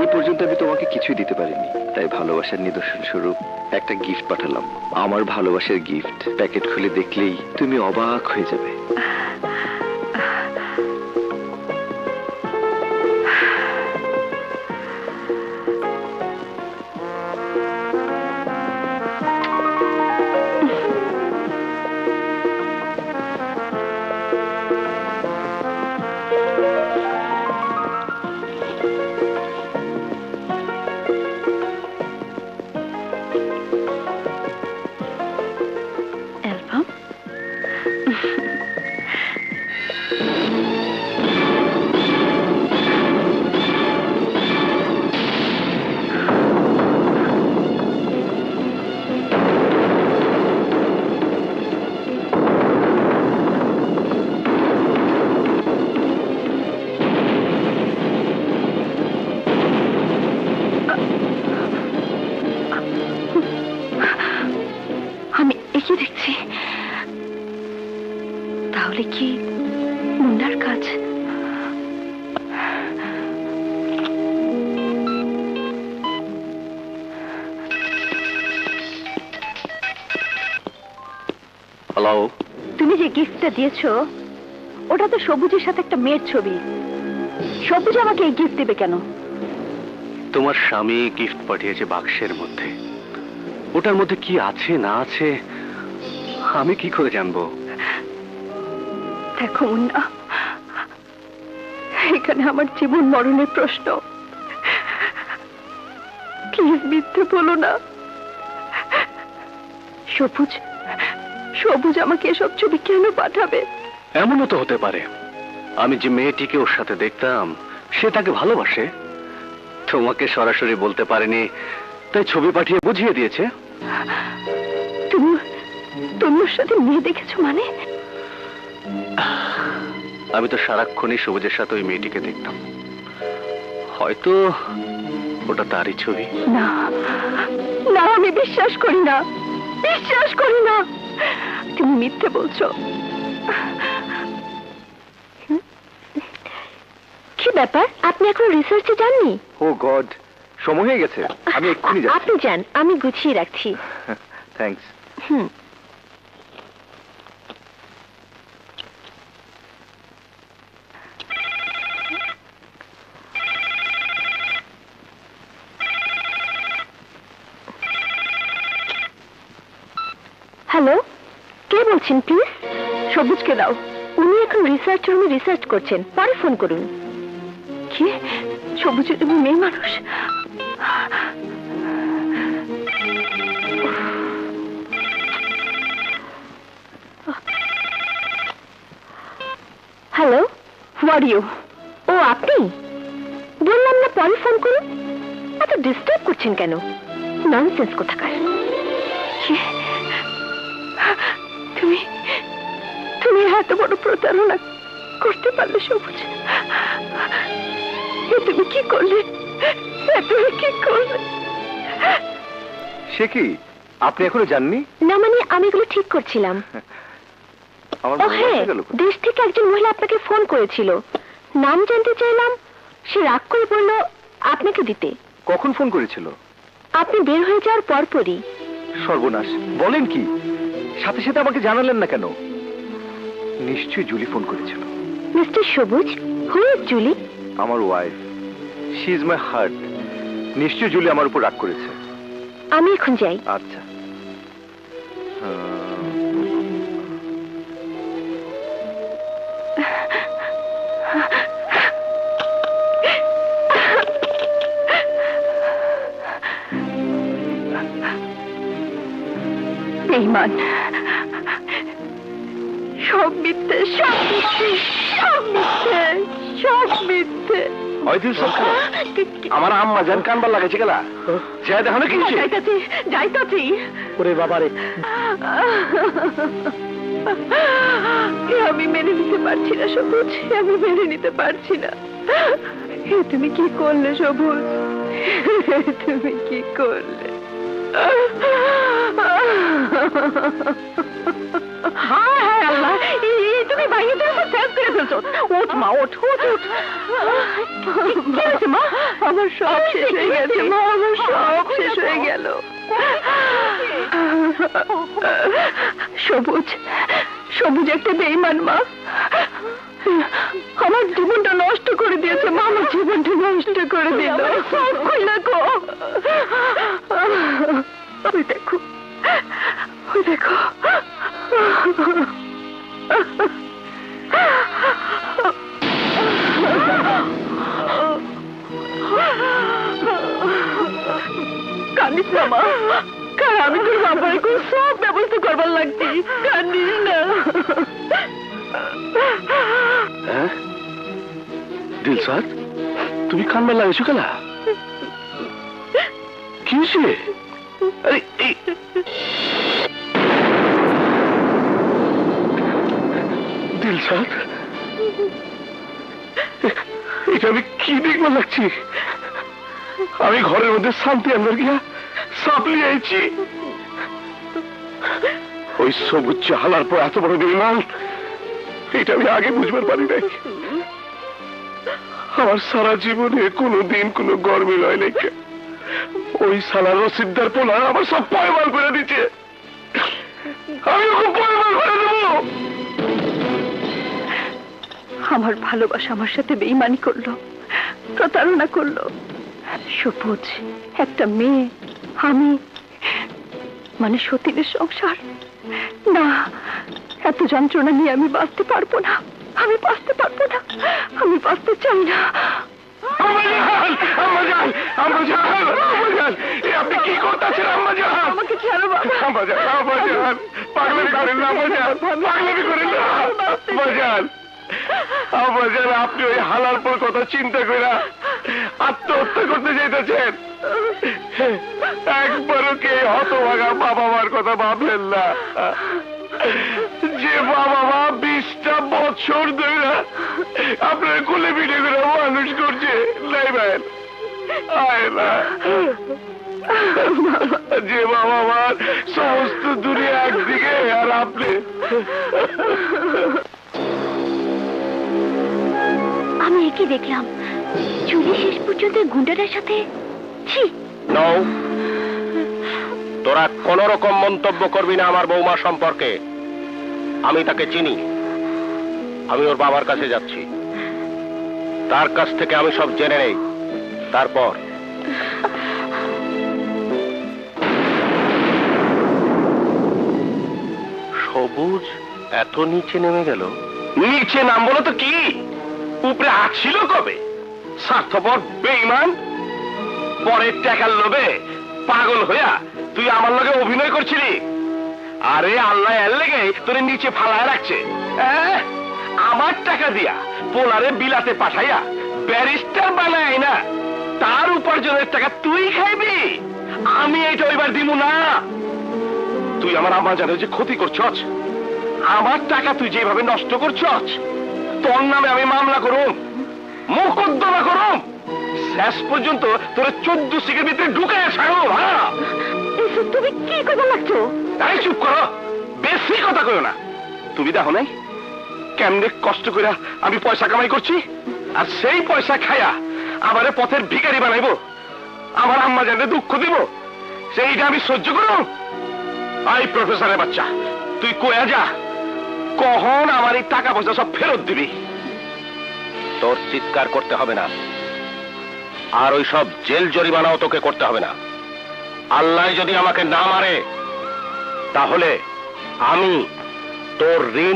এই পর্যন্ত আমি তোমাকে কিছুই দিতে পারিনি, তাই ভালোবাসার নিদর্শন স্বরূপ একটা গিফট পাঠালাম। আমার ভালোবাসার গিফট প্যাকেট খুলে দেখলেই তুমি অবাক হয়ে যাবে। অ্যালবাম? আমি একে দেখছি, তাহলে কি মুন্নার কাজ? হ্যালো, তুমি যে গিফটটা দিয়েছো ওটা তো সবুজের সাথে একটা মেয়ের ছবি। সবুজ আমাকে এই গিফট দেবে কেন? তোমার স্বামী গিফট পাঠিয়েছে বাক্সের মধ্যে। ওটার মধ্যে কি আছে না আছে আমি কি করে জানবো? দেখো মুন্না, এখানে আমার জীবন মরণের প্রশ্ন। প্লিজ মিথ্যে বলো না। সবুজ সবুজ আমাকে এসব ছবি কেন পাঠাবে? এমনও তো হতে পারে আমি যে মেয়েটিকে ওর সাথে দেখতাম সে তাকে ভালোবাসে। তোমাকে সরাসরি বলতে পারেনি, তাই ছবি পাঠিয়ে বুঝিয়ে দিয়েছে। তুমি তুমি ওর সাথে মেয়ে দেখেছো মানে? আমি তো সারাক্ষণই সবুজের সাথে ওই মেয়েটিকে দেখতাম। হয়তো ওটা তারই ছবি। না না, আমি বিশ্বাস করি না, বিশ্বাস করি না। তুমি মিথ্যে বলছো। কি ব্যাপার, আপনি এখন রিসার্চে যাননি? ও গড, সময় হয়ে গেছে, আমি এক্ষুনি যাচ্ছি। আপনি যান, আমি গুছিয়ে রাখছি। থ্যাঙ্কস। হুম। হ্যালো, কে বলছেন প্লিজ? সবুজকে দাও, উনি এখন রিসার্চ রুমে রিসার্চ করছেন, পরে ফোন করুন। কি? সবুজ তুমি মেয়ে মানুষ? Hello, who are you? ও আপনি? বললাম না পরে ফোন করুন। এত ডিস্টার্ব করছেন কেন? ননসেন্স কোথাকার। কি? তুমি তুমি এত বড় প্রতারণা করতে পারলে সবুজ? এ তুমি কি করলে? তুমি কি করলে? সে কি, আপনি এখনো জাননি? না মানে আমি এগুলো ঠিক করছিলাম। আমার ও মনে হ্যাঁ, হয়ে গেল। দেশ থেকে একজন মহিলা আপনাকে ফোন করেছিল, নাম জানতে চাইলাম, সে রাগ করে বলল আপনাকে দিতে। কখন ফোন করেছিল? আপনি বের হয়ে যাওয়ার পরপরই। সর্বনাশ, বলেন কি? সাথে সাথে আমাকে জানালেন না কেন? নিশ্চয়ই জুলি ফোন করেছিল। মিস্টার সবুজ, হু ইজ জুলি? আমার wife, she is my heart. নিশ্চয়ই জুলি আমার উপর রাগ করেছে। আমি এখন যাই। আচ্ছা। বেঈমান, সব মিথ্যে, সব মিথ্যে, সব মিথ্যে, সব মিথ্যে। আমার আম্মা জান কানবার লাগাইছে গেলা, যা দেখো না কি হইছে? যাইতাছি, যাইতাছি। ওরে বাবারে, আমি মেনে নিতে পারছি না সবুজ, আমি মেনে নিতে পারছি না। তুমি কি করলে সবুজ? তুমি কি করলে? হায় হায় আল্লাহ, তুমি বাইরে ছেড়ে ফেলছ? ওঠ মা, ওঠ ওঠ ওঠ। কি হয়েছে মা? আমার সব শেষ হয়ে গেছে মা, আমার সব শেষ হয়ে গেল। সবুজ, সবুজ একটা বেঈমান মা। আমার জীবনটা নষ্ট করে দিয়েছে মা, আমার জীবনটা নষ্ট করে দিল। ওই দেখো, ওই দেখো। কান্দিস না মা, কারণ আমি তোর বাবার সব ব্যবস্থা করবার লাগছি। কান্দিস না। দিলসাদ, তুমি কান্না লাগাইছো কেলা? কি হয়েছে? আরে দিলসাদ, এটা আমি কি দেখবার লাগছি? আমি ঘরের মধ্যে শান্তি আনবার গিয়া সাপলি আইছি। ওই সবুজ হালার পর এত বড় বেঈমান, এটা আমি আগে বুঝবার পারি নাই। আমার সারা জীবনে কোনোদিন কোনো গরমিল হয় নাই। ওই সালার রসিকদার পোলা আমার সব পয়মাল করে দিচ্ছে। আমি ওকে পয়মাল করে দেবো। আমার ভালোবাসা আমার সাথে বেঈমানি করলো, প্রতারণা করলো। সবুজ একটা মেয়ে, আমি মানে সতীনের সংসার না। এত যন্ত্রণা নিয়ে আমি বাঁচতে পারবো না, আমি বাঁচতে পারবো না, আমি বাঁচতে চাই না। আপনি কি করতেছেন আম্মাজান? আমাকে ছাড়ো বাবা। আম্মাজান, পাগলামি করেন না আম্মাজান, পাগলামি করেন না আম্মাজান। আম্মাজান, আপনি ওই হালার পর কথা চিন্তা করে আত্মহত্যা করতে চাইতেছেন? একবারও কে হতভাগা বাবা মার কথা ভাবলেন না? যে বাবা মা 20টা বছর ধরে আপনার কোলে পিঠে করে মানুষ করছে, নাই ভাই আয় না। যে বাবা মার সমস্ত দুনিয়া একদিকে আর আপনি। আমি একই দেখলাম, চুরি শেষ পর্যন্ত গুন্ডাদের সাথে। ছি, নও, তোরা কোন রকম মন্তব্য করবি না আমার বৌমা সম্পর্কে। আমি তাকে চিনি, আমি ওর বাবার কাছে যাচ্ছি, তার কাছ থেকে আমি সব জেনে নেই, তারপর। সবুজ এত নিচে নেমে গেল? নিচে নাম বলো তো কি, উপরে আসছিল কবে? স্বার্থপর বেঈমান, পরের টাকার লোভে পাগল হইয়া তুই আমার লগে অভিনয় করছিলি। আরে আল্লাহ এর লেগে তোর নিচে ফালায় রাখছে। আমার টাকা দিয়া পোলারে বিলাতে পাঠাইয়া ব্যারিস্টার বানায় না, তার উপার্জনের টাকা তুই খাইবি? আমি এটা এবার দিব না। তুই আমার আম্মাজানের যে ক্ষতি করছস, আমার টাকা তুই যেভাবে নষ্ট করছস, তোর নামে আমি মামলা করুম, মোকদ্দমা করুম, শেষ পর্যন্ত তোর 14 শিখের ভিতরে ঢুকায় ছাড়ো। তুমি কি কথা লাগছো? তাই চুপ করো, বেশি কথা কইও না। তুমি দেখো নাই কেমনে কষ্ট করে আমি পয়সা কামাই করছি, আর সেই পয়সা খায়া আমারে পথের ভিখারি বানাইবো, আমার আম্মা জানলে দুঃখ দিব, সেইটা আমি সহ্য করো? আই প্রফেসরের বাচ্চা, তুই কয়া যা, কখন আমার এই টাকা পয়সা সব ফেরত দিবি? তোর চিৎকার করতে হবে না, আর ওই সব জেল জরিমানাও তোকে করতে হবে না। আল্লাহ যদি আমাকে না মারে, তাহলে আমি তোর ঋণ